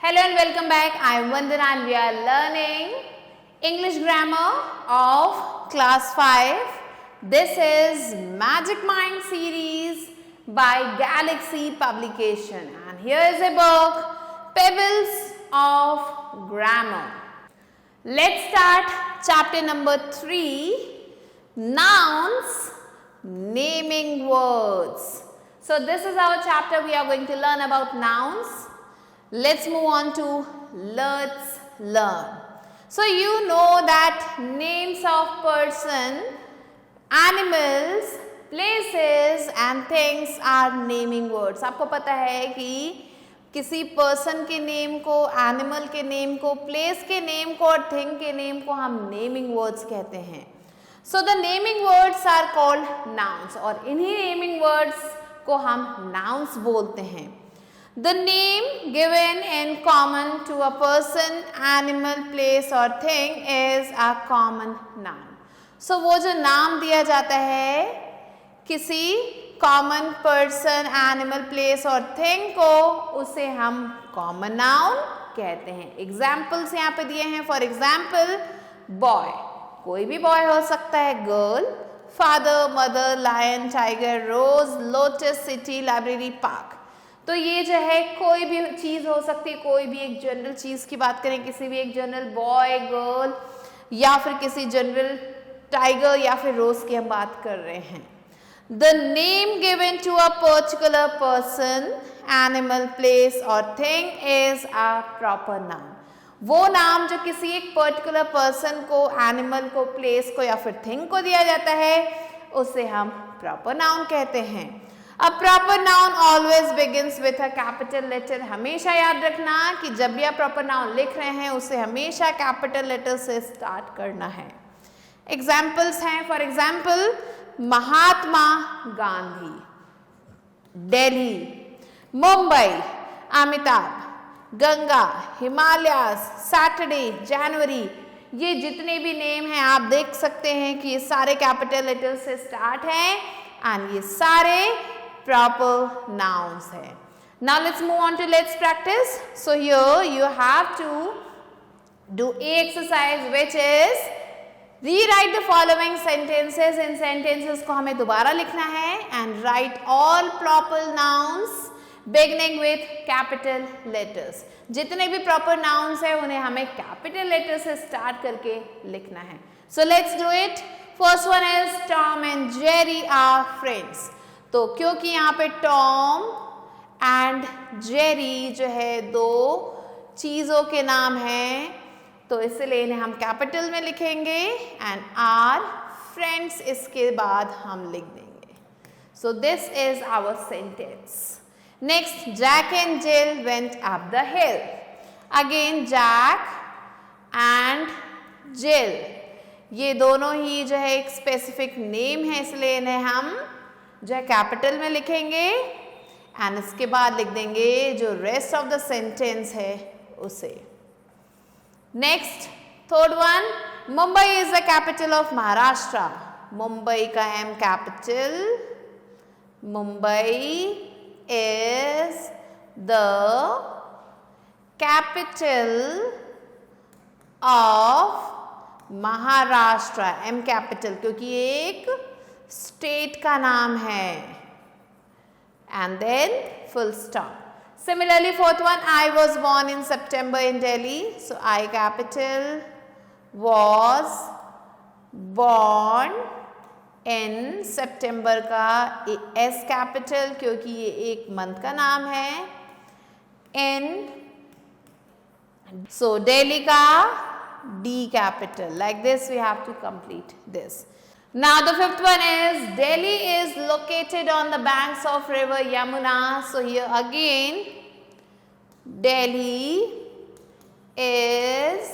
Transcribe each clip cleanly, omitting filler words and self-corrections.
Hello and welcome back. I am Vandana and we are learning English grammar of class 5. This is Magic Mind series by Galaxy Publication and here is a book, Pebbles of Grammar. Let's start chapter number 3, Nouns, Naming Words. So this is our chapter. We are going to learn about nouns. Let's move on to let's learn. So you know that names of person, animals, places and things are naming words. आपको पता है कि किसी person के name को, animal के name को, place के नेम को और थिंग के नेम को हम नेमिंग वर्ड्स कहते हैं. So the naming words are called nouns और इन्हीं नेमिंग वर्ड्स को हम नाउन्स बोलते हैं. The name given in common to a person, animal, place or thing is a common noun. So वो जो नाम दिया जाता है किसी कॉमन पर्सन, एनिमल, प्लेस और थिंग को, उसे हम कॉमन नाउन कहते हैं. एग्जाम्पल्स यहाँ पे दिए हैं. फॉर एग्जाम्पल बॉय, कोई भी बॉय हो सकता है. Girl, father, mother, lion, tiger, rose, lotus, city, library, park. तो ये जो है कोई भी चीज़ हो सकती है, कोई भी एक जनरल चीज़ की बात करें, किसी भी एक जनरल बॉय, गर्ल या फिर किसी जनरल टाइगर या फिर रोज की हम बात कर रहे हैं. The name given to a particular person, animal, place और thing is a proper noun. वो नाम जो किसी एक पर्टिकुलर पर्सन को, एनिमल को, प्लेस को या फिर थिंग को दिया जाता है उसे हम प्रॉपर नाउन कहते हैं. A proper noun always begins with a capital letter. हमेशा याद रखना कि जब भी आप proper noun लिख रहे हैं उसे हमेशा capital letter से start करना है. Examples हैं. For example, Mahatma Gandhi, Delhi, Mumbai, Amitabh, Ganga, Himalayas, Saturday, January. ये जितने भी नेम हैं आप देख सकते हैं कि ये सारे कैपिटल लेटर से स्टार्ट हैं एंड ये सारे proper nouns है. Now let's move on to let's practice. So here you have to do a exercise which is rewrite the following sentences. In sentences को हमें दोबारा लिखना है and write all proper nouns beginning with capital letters. जितने भी proper nouns है उन्हें हमें capital letters से start करके लिखना है. So let's do it. First one is Tom and Jerry are friends. तो क्योंकि यहाँ पे टॉम एंड जेरी जो है दो चीज़ों के नाम हैं तो इसलिए इन्हें हम कैपिटल में लिखेंगे एंड आर फ्रेंड्स इसके बाद हम लिख देंगे. So this is our sentence. Next, Jack and Jill went up the hill. Again Jack and Jill ये दोनों ही जो है एक स्पेसिफिक नेम है इसलिए इन्हें हम जो है कैपिटल में लिखेंगे एंड इसके बाद लिख देंगे जो रेस्ट ऑफ द सेंटेंस है उसे. Next, third one, Mumbai is the capital of Maharashtra. Mumbai का M capital. Mumbai is the capital of Maharashtra. M capital क्योंकि एक स्टेट का नाम है and then full stop. Similarly, fourth one, I was born in September in Delhi. So I capital was born in September का S capital क्योंकि ये एक month का नाम है. in so Delhi का D capital. Like this we have to complete this. Now the fifth one is Delhi is located on the banks of river Yamuna. So here again Delhi is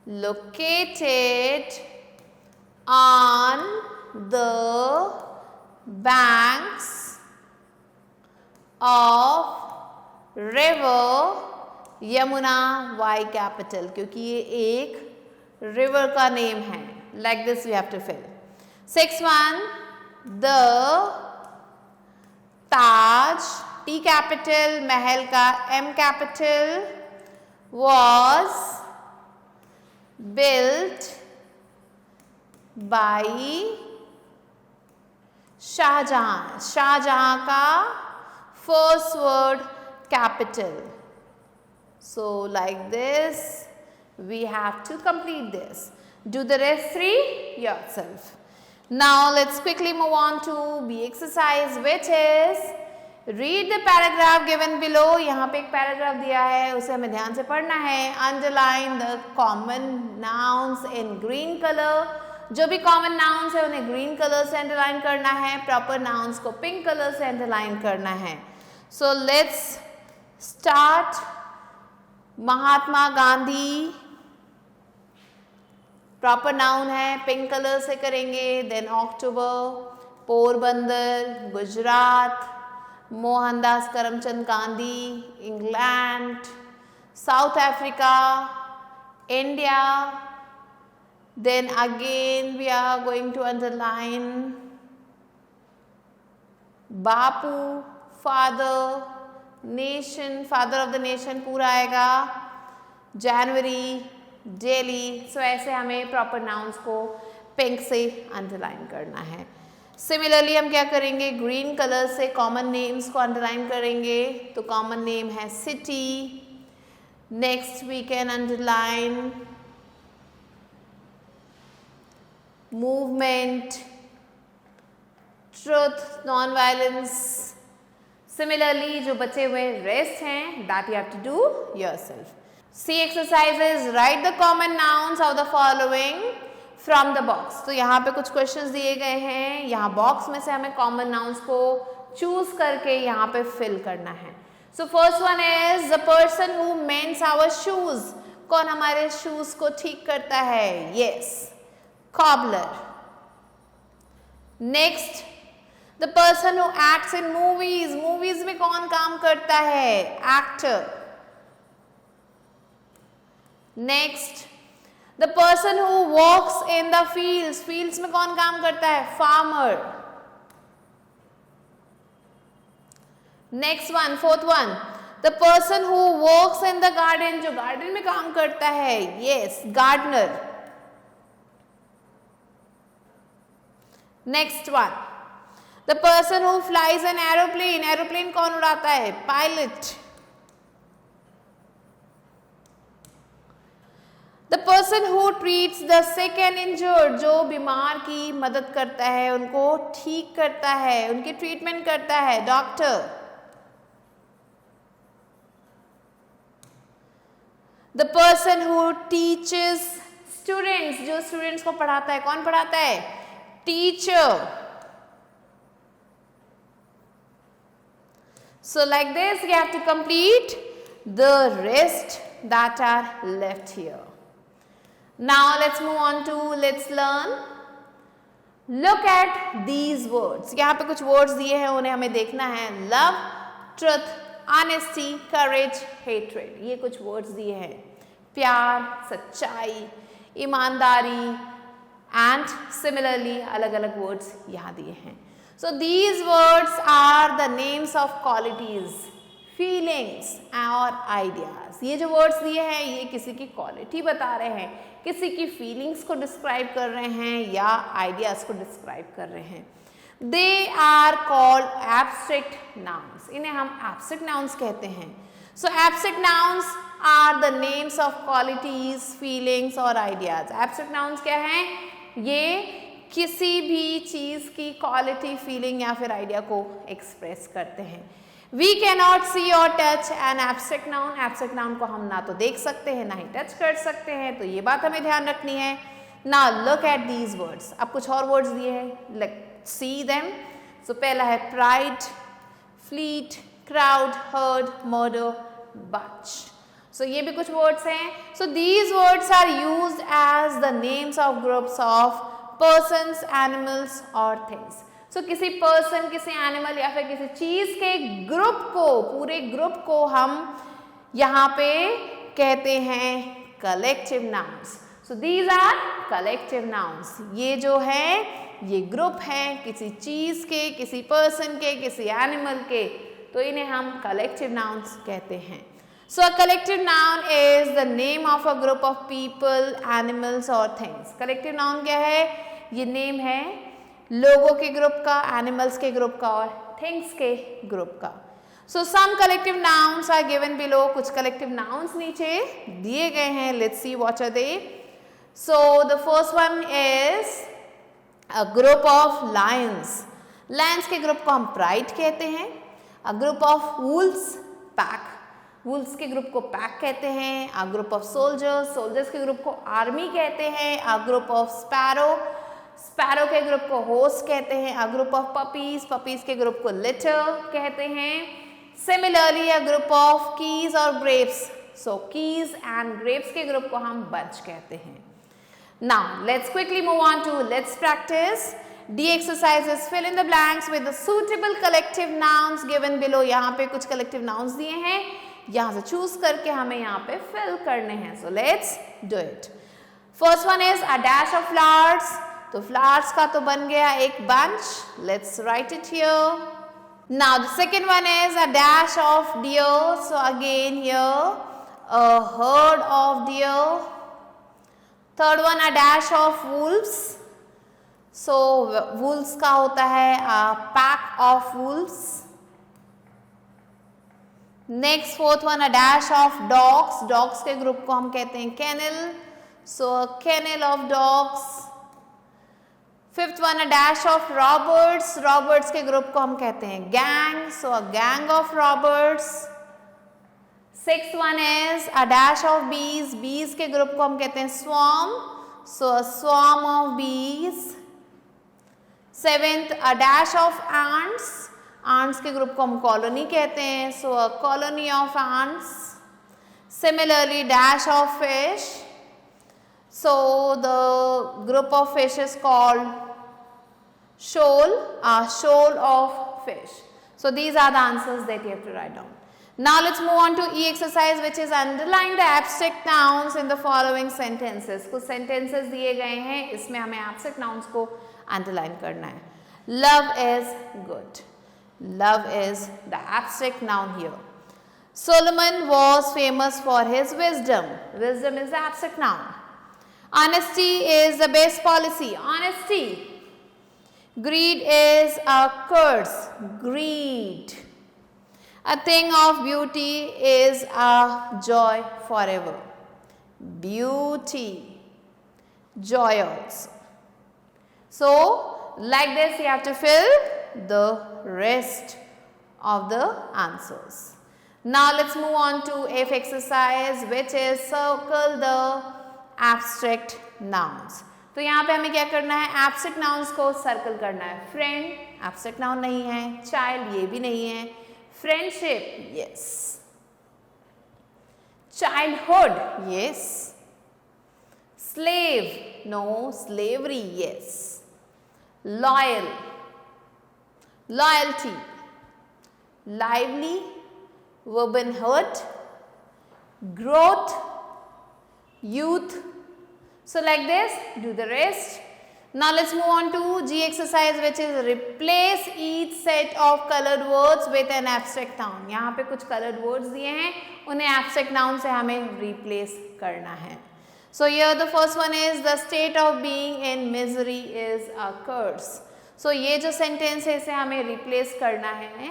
located on the banks of river Yamuna. Y capital क्योंकि ये एक river का name है. Like this we have to fill. Sixth one, the Taj, T capital, महल का M capital, was built by Shahjahan. Shahjahan का first word capital. So like this we have to complete this. Do the rest three yourself. Now let's quickly move on to B exercise, which is read the paragraph given below. यहाँ पे एक paragraph दिया है, उसे हमें ध्यान से पढ़ना है. Underline the common nouns in green color. जो भी कॉमन नाउन्स है उन्हें ग्रीन कलर से अंडरलाइन करना है, प्रॉपर नाउन्स को पिंक कलर से अंडरलाइन करना है. So let's start. Mahatma Gandhi proper noun है, पिंक कलर से करेंगे. Then October, Porbandar Gujarat, Mohandas Karamchand Gandhi England, South Africa, India. Then again we are going to underline Bapu, father, nation, father of the nation पूरा आएगा. जनवरी, daily. So ऐसे हमें प्रॉपर नाउन्स को पिंक से underline करना है. सिमिलरली हम क्या करेंगे, ग्रीन कलर से कॉमन नेम्स को अंडरलाइन करेंगे. तो कॉमन नेम है city. Next we can underline movement, truth, non-violence. Similarly, जो बचे हुए rest हैं, that you have to do yourself. C exercises, write the common nouns of the following from the box. तो यहाँ पे कुछ questions दिए गए हैं. यहाँ box में से हमें common nouns को choose करके यहाँ पे fill करना है. So first one is the person who mends our shoes. कौन हमारे shoes को ठीक करता है? Yes. Cobbler. Next, the person who acts in movies. Movies में कौन काम करता है? Actor. Next, the person who walks in the fields. Fields में कौन काम करता है? Farmer. Next one, fourth one, the person who works in the garden. जो garden में काम करता है? Yes, gardener. Next one, the person who flies an aeroplane. Aeroplane कौन उड़ाता है? Pilot. The person who treats the sick and injured. जो बीमार की मदद करता है, उनको ठीक करता है, उनकी ट्रीटमेंट करता है. Doctor. The person who teaches students. जो students को पढ़ाता है, कौन पढ़ाता है? Teacher. So like this you have to complete the rest that are left here. Now let's move on to let's learn. Look at these words. यहाँ पे कुछ words दिए हैं, उन्हें हमें देखना है. Love, truth, honesty, courage, hatred. ये कुछ words दिए हैं. प्यार, सच्चाई, ईमानदारी, and similarly अलग अलग words यहाँ दिए हैं. So these words are the names of qualities, feelings और ideas. ये जो words दिए हैं ये किसी की quality बता रहे हैं, किसी की feelings को describe कर रहे हैं या ideas को describe कर रहे हैं. They are called abstract nouns. इन्हें हम abstract nouns कहते हैं. So abstract nouns are the names of qualities, feelings और ideas. Abstract nouns क्या हैं? ये किसी भी चीज़ की क्वालिटी, फीलिंग या फिर आइडिया को एक्सप्रेस करते हैं. We cannot see or touch an abstract noun. Abstract noun को हम ना तो देख सकते हैं ना ही टच कर सकते हैं, तो ये बात हमें ध्यान रखनी है. Now look at these words. अब कुछ और words दिए हैं, let's see them. So पहला है pride, fleet, crowd, herd, murder, bunch. So ये भी कुछ words हैं. So these words are used as the names of groups of persons, animals or things. So किसी person, किसी animal या फिर किसी चीज़ के ग्रुप को, पूरे ग्रुप को हम यहाँ पे कहते हैं collective nouns. So these are collective nouns. ये जो है ये ग्रुप हैं किसी चीज़ के, किसी person के, किसी animal के, तो इन्हें हम collective nouns कहते हैं. So a collective noun is the name of a group of people, animals or things. Collective noun क्या है? ये name है लोगों के ग्रुप का, animals के ग्रुप का और things के ग्रुप का. So some collective nouns are given below. कुछ collective nouns नीचे दिए गए हैं. Let's see what are they. So the first one is a group of lions. Lions के ग्रुप को हम pride कहते हैं. A group of wolves, pack. Wolves के ग्रुप को पैक कहते हैं. A group of soldiers, soldiers के ग्रुप को आर्मी कहते हैं. A group of sparrow, sparrow के ग्रुप को होस्ट कहते हैं. A group of puppies, puppies के ग्रुप को लिटर कहते हैं. Similarly a group of keys और grapes, so keys and grapes के ग्रुप को हम बंच कहते हैं. Now let's quickly move on to let's practice. D exercises fill in the blanks with the suitable collective nouns given below. यहाँ पे कुछ collective nouns दिए हैं, यहाँ से चूज करके हमें यहाँ पे fill करने हैं. So let's do it. First one is a dash of flowers. तो flowers का तो बन गया एक bunch. Let's write it here. Now the second one is a dash of deer. So again here a herd of deer. Third one a dash of wolves. So wolves का होता है a pack of wolves. Next fourth one a dash of dogs. Dogs के group को हम कहते हैं kennel. So a kennel of dogs. Fifth one a dash of robbers. Robbers के group को हम कहते हैं gang. So a gang of robbers. Sixth one is a dash of bees. Bees के ग्रुप को हम कहते हैं swarm. So a swarm of bees. Seventh a dash of ants. Ants के ग्रुप को हम colony कहते हैं. So a colony of ants. Similarly dash of fish. So the group of fish is called shoal. A shoal of fish. So these are the answers that you have to write down. Now let's move on to E exercise, which is underline the abstract nouns in the following sentences. कुछ sentences दिए गए हैं, इसमें हमें abstract nouns को underline करना है. Love is good. Love is the abstract noun here. Solomon was famous for his wisdom. Wisdom is the abstract noun. Honesty is the best policy. Honesty. Greed is a curse. Greed. A thing of beauty is a joy forever. Beauty. Joy also. So, like this you have to fill the rest of the answers. Now let's move on to F exercise, which is circle the abstract nouns. तो यहाँ पे हमें क्या करना है? abstract nouns को circle करना है. Friend abstract noun नहीं है. Child ये भी नहीं है. Friendship yes. Childhood yes. Slave no. Slavery yes. Loyal, loyalty, lively, womanhood, growth, youth. So like this, do the rest. Now let's move on to G exercise, which is replace each set of colored words with an abstract noun. यहाँ पे कुछ colored words दिए हैं, उन्हें abstract noun से हमें replace करना है. So here the first one is the state of being in misery is a curse. So ये जो sentence है इसे हमें replace करना है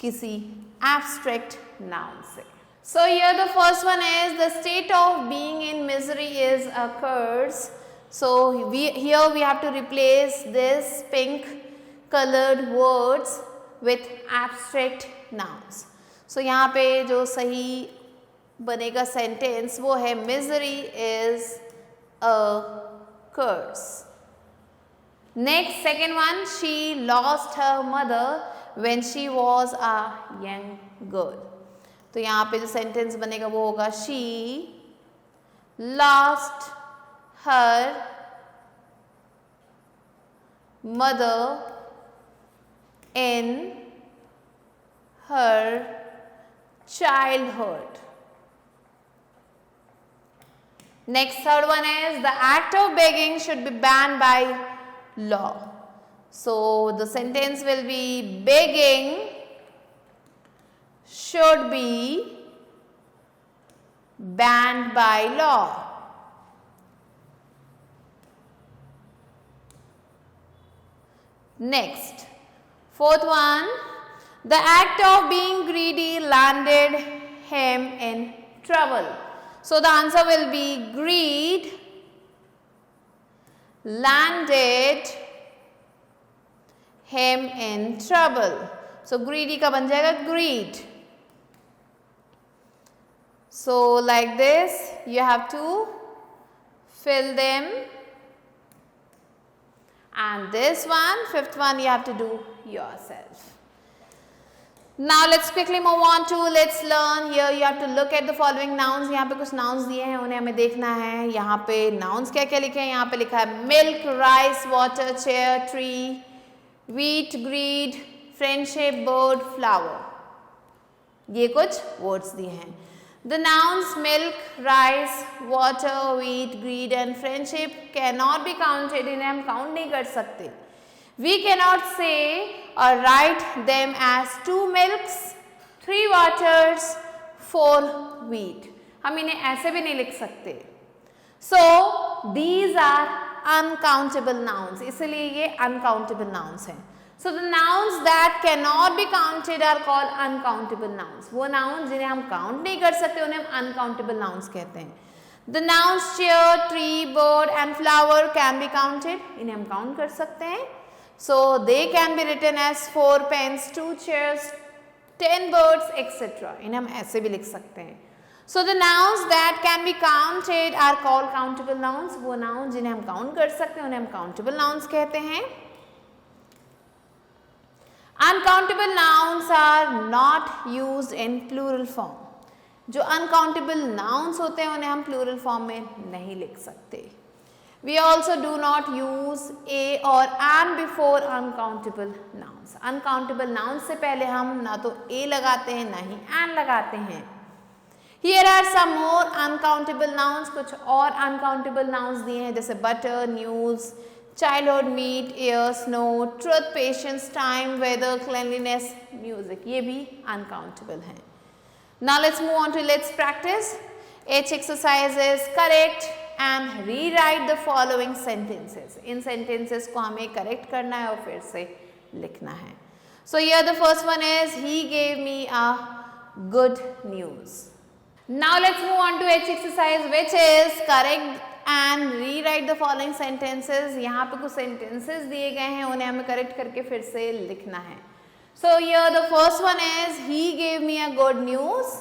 किसी abstract noun से. So here the first one is the state of being in misery is a curse. So here we have to replace this pink colored words with abstract nouns. So यहाँ पे जो सही बनेगा sentence वो है misery is a curse. Next second one, she lost her mother when she was a young girl. तो यहाँ पे जो सेंटेंस बनेगा वो होगा she lost her mother in her childhood. Next third one is the act of begging should be banned by law. So the sentence will be begging should be banned by law. Next, fourth one, the act of being greedy landed him in trouble. So the answer will be greed landed him in trouble. So greedy का बन जाएगा greed. So like this you have to fill them, and this one, fifth one, you have to do yourself. Now let's quickly move on to let's learn. Here you have to look at the following nouns. यहाँ पे कुछ nouns दिए हैं, उन्हें हमें देखना है. यहाँ पे nouns क्या क्या लिखे हैं? यहाँ पे लिखा है milk, rice, water, chair, tree, wheat, greed, friendship, bird, flower. ये कुछ words दिए हैं. The nouns milk, rice, water, wheat, greed and friendship cannot be counted. इन्हें हम count नहीं कर सकते. We cannot say or write them as 2 milks, 3 waters, 4 wheat. हम इन्हें ऐसे भी नहीं लिख सकते. So these are uncountable nouns. इसलिए ये uncountable nouns हैं. So the nouns that cannot be counted are called uncountable nouns. वो nouns जिन्हें हम count नहीं कर सकते उन्हें हम uncountable nouns कहते हैं. The nouns chair, tree, bird and flower can be counted. इन्हें हम count कर सकते हैं. So they can be written as 4 pens, 2 chairs, 10 birds, etc. इन्हें हम ऐसे भी लिख सकते हैं. So the nouns that can be counted are called countable nouns. वो nouns जिन्हें हम count कर सकते हैं उन्हें हम countable nouns कहते हैं. Uncountable nouns are not used in plural form. जो uncountable nouns होते हैं उन्हें हम plural form में नहीं लिख सकते. We also do not use a or an before uncountable nouns. Uncountable nouns से पहले हम ना तो a लगाते हैं ना ही an लगाते हैं. Here are some more uncountable nouns. कुछ और uncountable nouns दिए हैं जैसे butter, news, childhood, meat, air, snow, truth, patience, time, weather, cleanliness, music. ये भी uncountable हैं. Now let's move on to let's practice. H exercises correct and rewrite the following sentences. In sentences को हमें correct करना है और फिर से लिखना है. So here the first one is he gave me a good news. Now let's move on to H exercise which is correct and rewrite the following sentences. यहाँ पे कुछ sentences दिए गए हैं उन्हें हमें correct करके फिर से लिखना है. So here the first one is he gave me a good news.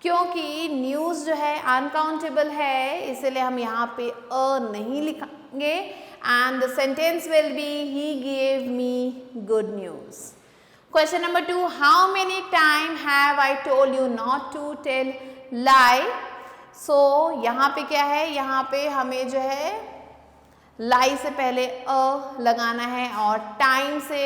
क्योंकि news जो है uncountable है इसलिए हम यहाँ पे a नहीं लिखेंगे and the sentence will be he gave me good news. Question number 2, how many times have I told you not to tell lie? So यहाँ पे क्या है, यहाँ पे हमें जो है lie से पहले a लगाना है और time से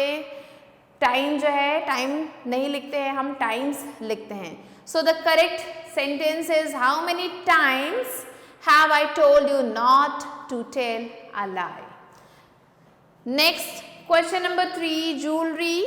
time जो है time नहीं लिखते हैं हम times लिखते हैं. So the correct sentence is how many times have I told you not to tell a lie? Next question number 3, jewelry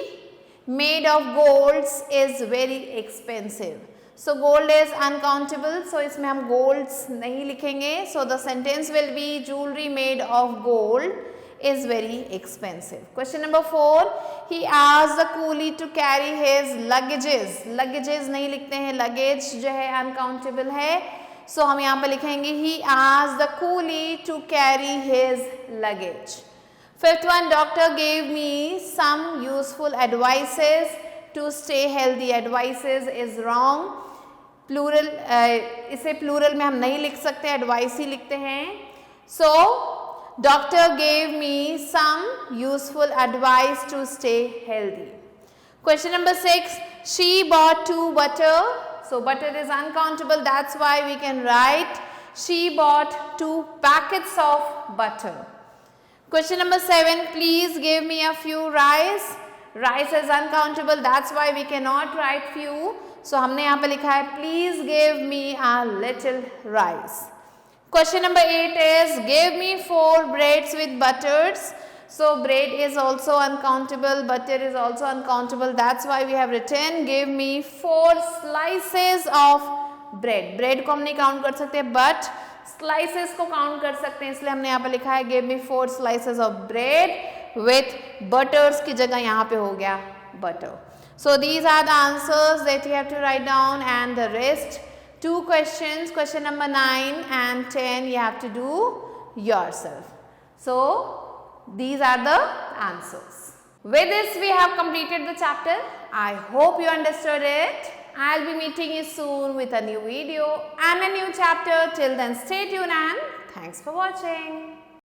made of golds is very expensive. So gold is uncountable, so इसमें हम golds नहीं लिखेंगे. So the sentence will be jewelry made of gold is very expensive. Question number 4, he asked the coolie to carry his luggages. Luggages नहीं लिखते हैं, luggage जो है uncountable है. So हम यहाँ पे लिखेंगे he asked the coolie to carry his luggage. Fifth one, doctor gave me some useful advices to stay healthy. Advices is wrong. Plural इसे plural में हम नहीं लिख सकते, advice ही लिखते हैं. So doctor gave me some useful advice to stay healthy. Question number 6, she bought 2 butter. So butter is uncountable, that's why we can write she bought 2 packets of butter. Question number 7, please give me a few rice. Rice is uncountable, that's why we cannot write few. So हमने यहाँ पे लिखा है please give me a little rice. Question number 8 is give me 4 breads with butters. So bread is also uncountable, butter is also uncountable, that's why we have written give me 4 slices of bread. Bread को हम नहीं count कर सकते but slices को count कर सकते हैं, इसलिए हमने यहाँ पे लिखा है give me 4 slices of bread with butters की जगह यहाँ पे हो गया butter. So these are the answers that you have to write down, and the rest 2 questions, question number 9 and 10 you have to do yourself. So these are the answers. With this we have completed the chapter. I hope you understood it. I'll be meeting you soon with a new video and a new chapter. Till then, stay tuned and thanks for watching.